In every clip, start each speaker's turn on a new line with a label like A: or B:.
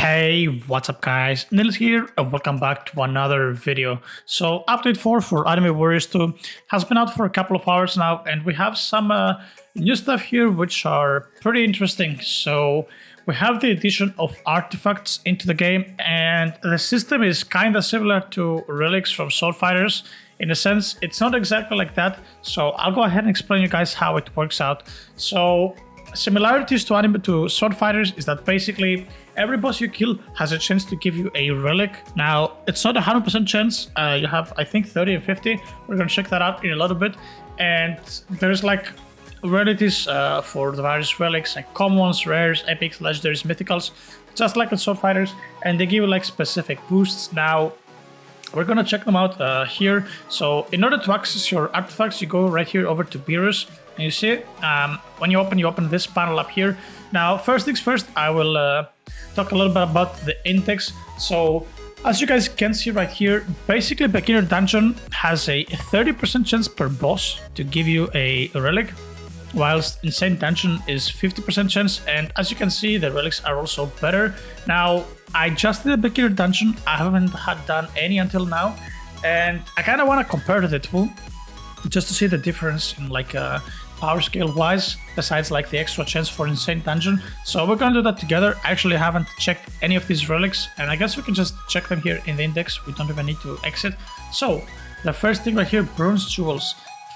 A: Hey, what's up guys? Nils here and welcome back to another video. So update 4 for Anime Warriors 2 has been out for a couple of hours now and we have some new stuff here which are pretty interesting. So we have the addition of artifacts into the game and the system is kind of similar to relics from Sword Fighters. In a sense, it's not exactly like that. So I'll go ahead and explain you guys how it works out. So similarities to Sword Fighters is that basically every boss you kill has a chance to give you a relic. Now, it's not a 100% chance. You have, I think, 30 and 50. We're going to check that out in a little bit. And there's like rarities for the various relics, like commons, rares, epics, legendaries, mythicals, just like in Sword Fighters. And they give you like specific boosts. Now, we're going to check them out here. So in order to access your artifacts, you go right here over to Beerus. And you see it, when you open this panel up here. Now, first things first, I will talk a little bit about the index. So, as you guys can see right here, basically Beginner Dungeon has a 30% chance per boss to give you a relic, whilst Insane Dungeon is 50% chance. And as you can see, the relics are also better. Now, I just did a Beginner Dungeon. I haven't had done any until now, and I kind of want to compare the two, just to see the difference in like power scale wise, besides like the extra chance for Insane Dungeon. So we're gonna do that together. I actually haven't checked any of these relics, and I guess we can just check them here in the index. We don't even need to exit. So the first thing right here, Bronze Jewels,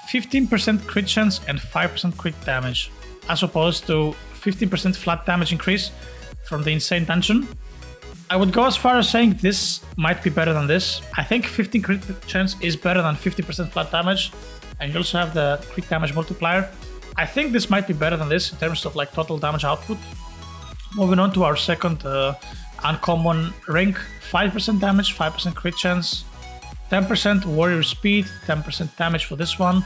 A: 15% crit chance and 5% crit damage, as opposed to 15% flat damage increase from the Insane Dungeon. I would go as far as saying this might be better than this. I think 15 crit chance is better than 50% flat damage, and you also have the crit damage multiplier. I think this might be better than this in terms of like total damage output. Moving on to our second uncommon rank, 5% damage, 5% crit chance, 10% warrior speed, 10% damage for this one.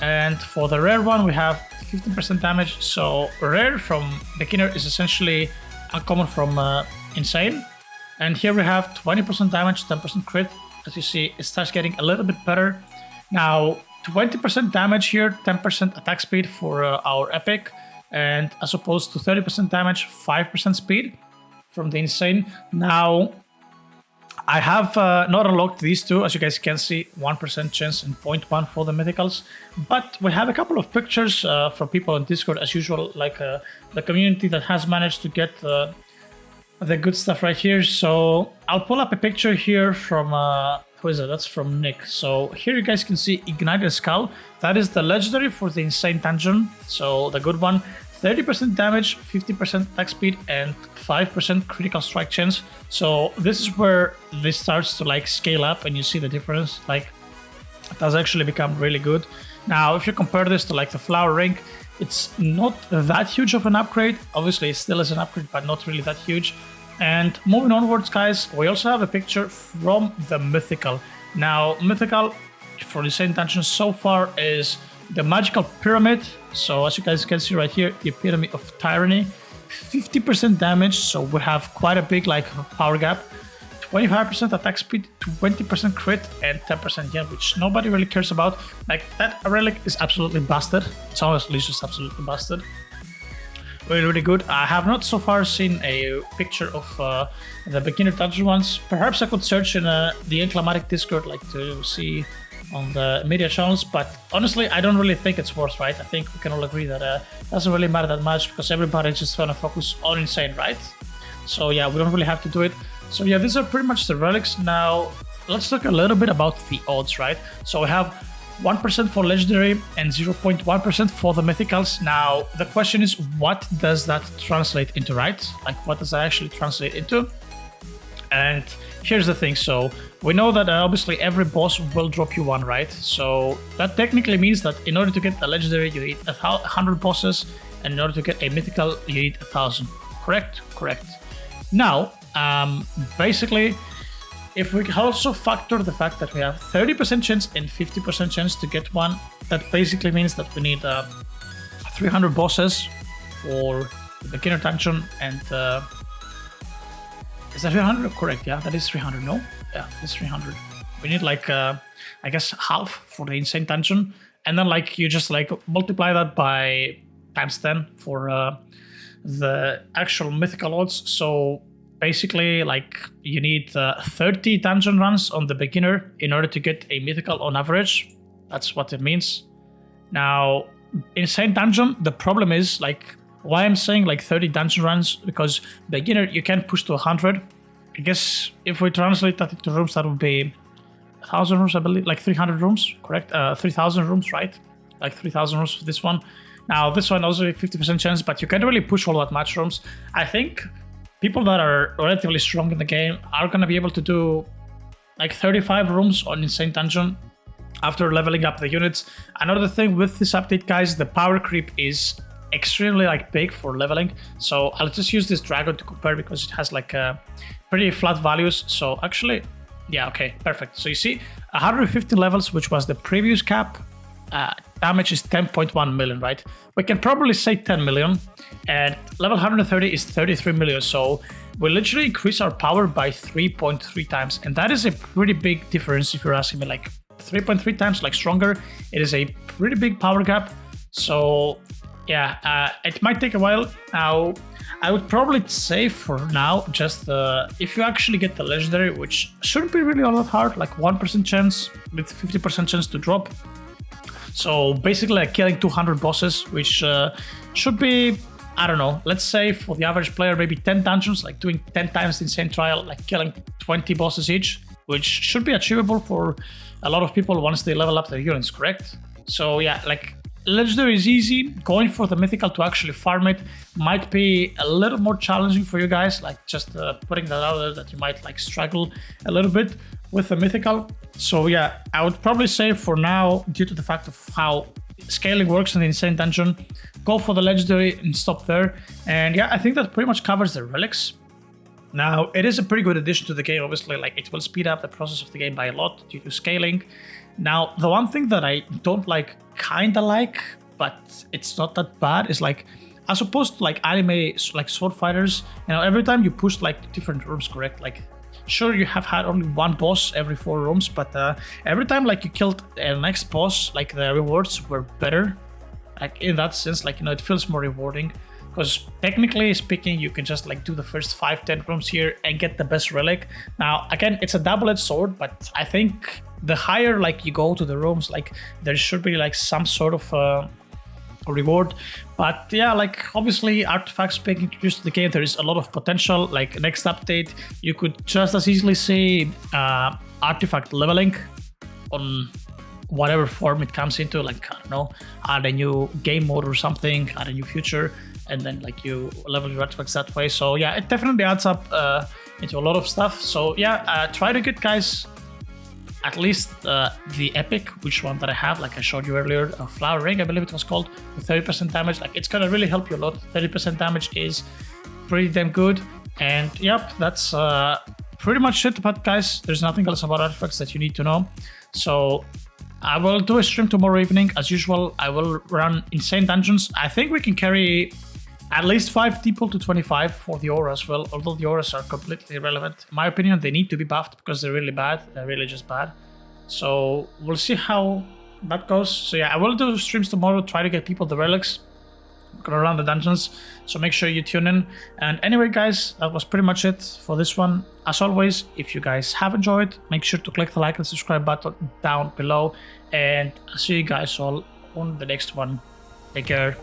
A: And for the rare one, we have 15% damage. So rare from beginner is essentially uncommon from insane. And here we have 20% damage, 10% crit. As you see, it starts getting a little bit better. Now, 20% damage here, 10% attack speed for our epic, and as opposed to 30% damage, 5% speed from the insane. Now, I have not unlocked these two, as you guys can see, 1% chance and 0.1 for the mythicals, but we have a couple of pictures from people on Discord as usual, like the community that has managed to get the good stuff right here. So I'll pull up a picture here from who is it? That's from Nick. So here you guys can see Ignited Skull. That is the legendary for the Insane Dungeon. So the good one, 30% damage, 50% attack speed, and 5% critical strike chance. So this is where this starts to like scale up, and you see the difference. Like it does actually become really good. Now, if you compare this to like the Flower Ring, it's not that huge of an upgrade. Obviously, it still is an upgrade, but not really that huge. And moving onwards, guys, we also have a picture from the Mythical. Now, Mythical for the Insane Dungeon so far is the Magical Pyramid. So as you guys can see right here, the Epitome of Tyranny. 50% damage, so we have quite a big like power gap. 25% attack speed, 20% crit, and 10% gen, which nobody really cares about. Like, that relic is absolutely busted. It's honestly just absolutely busted. Really, really good. I have not so far seen a picture of the beginner dungeon ones. Perhaps I could search in the Enclamatic Discord, like to see on the media channels, but honestly, I don't really think it's worth, right? I think we can all agree that it doesn't really matter that much because everybody's just trying to focus on Insane, right? So yeah, we don't really have to do it. So yeah, these are pretty much the relics. Now, let's talk a little bit about the odds, right? So we have 1% for legendary and 0.1% for the mythicals. Now, the question is, what does that translate into, right? Like, what does that actually translate into? And here's the thing. So we know that obviously every boss will drop you one, right? So that technically means that in order to get a legendary, you need 100 bosses, and in order to get a mythical, you need 1,000. Correct? Correct. Now, basically, if we also factor the fact that we have 30% chance and 50% chance to get one, that basically means that we need 300 bosses for the beginner dungeon. And is that 300? Correct, yeah, that is 300, no? Yeah, it's 300. We need like, I guess, half for the insane dungeon. And then like you just like multiply that by times 10 for the actual mythical odds. So basically like you need 30 dungeon runs on the beginner in order to get a mythical on average. That's what it means. Now, insane dungeon, the problem is like why I'm saying like 30 dungeon runs, because beginner you can push to 100. I guess if we translate that into rooms, that would be 1,000 rooms, I believe, like 300 rooms, correct? 3,000 rooms, right? Like 3,000 rooms for this one. Now, this one also a 50% chance, but you can't really push all that much rooms. I think people that are relatively strong in the game are going to be able to do like 35 rooms on Insane Dungeon after leveling up the units. Another thing with this update, guys, the power creep is extremely like big for leveling. So I'll just use this dragon to compare because it has like pretty flat values. So actually, yeah, okay, perfect. So you see 150 levels, which was the previous cap. Damage is 10.1 million, right? We can probably say 10 million, and level 130 is 33 million. So we literally increase our power by 3.3 times, and that is a pretty big difference if you're asking me. Like 3.3 times like stronger. It is a pretty big power gap. So yeah, it might take a while. Now, I would probably say for now, just if you actually get the legendary, which shouldn't be really all that hard, like 1% chance with 50% chance to drop. So basically like killing 200 bosses, which should be, I don't know, let's say for the average player, maybe 10 dungeons, like doing 10 times the Insane Trial, like killing 20 bosses each, which should be achievable for a lot of people once they level up their units, correct? So yeah, like legendary is easy. Going for the mythical to actually farm it might be a little more challenging for you guys, like just putting that out there that you might like struggle a little bit with the mythical. So yeah, I would probably say for now, due to the fact of how scaling works in the Insane Dungeon, go for the legendary and stop there. And yeah, I think that pretty much covers the relics. Now, it is a pretty good addition to the game, obviously, like it will speed up the process of the game by a lot due to scaling. Now, the one thing that I don't like, kinda like, but it's not that bad, is like, as opposed to like anime, like sword fighters, you know, every time you push like different rooms, correct? Like, sure, you have had only one boss every 4 rooms, but every time like you killed a next boss, like the rewards were better. Like in that sense, like, you know, it feels more rewarding. Because technically speaking, you can just like do the first 5-10 rooms here and get the best relic. Now, again, it's a double-edged sword, but I think the higher like you go to the rooms, like there should be like some sort of reward. But yeah, like obviously artifacts being introduced to the game, there is a lot of potential. Like next update, you could just as easily see artifact leveling on whatever form it comes into, like, I don't know, add a new game mode or something, add a new feature, and then like you level your artifacts that way. So yeah, it definitely adds up into a lot of stuff. So yeah, try to get, guys, at least the epic, which one that I have, like I showed you earlier, a flower ring, I believe it was called, with 30% damage. Like it's gonna really help you a lot. 30% damage is pretty damn good. And yep, that's pretty much it. But guys, there's nothing else about artifacts that you need to know. So I will do a stream tomorrow evening. As usual, I will run Insane Dungeons. I think we can carry at least 5 people to 25 for the aura as well, although the auras are completely irrelevant. In my opinion, they need to be buffed because they're really bad. They're really just bad. So we'll see how that goes. So yeah, I will do streams tomorrow, try to get people the relics. I'm gonna run the dungeons, so make sure you tune in. And anyway, guys, that was pretty much it for this one. As always, if you guys have enjoyed, make sure to click the like and subscribe button down below. And I'll see you guys all on the next one. Take care.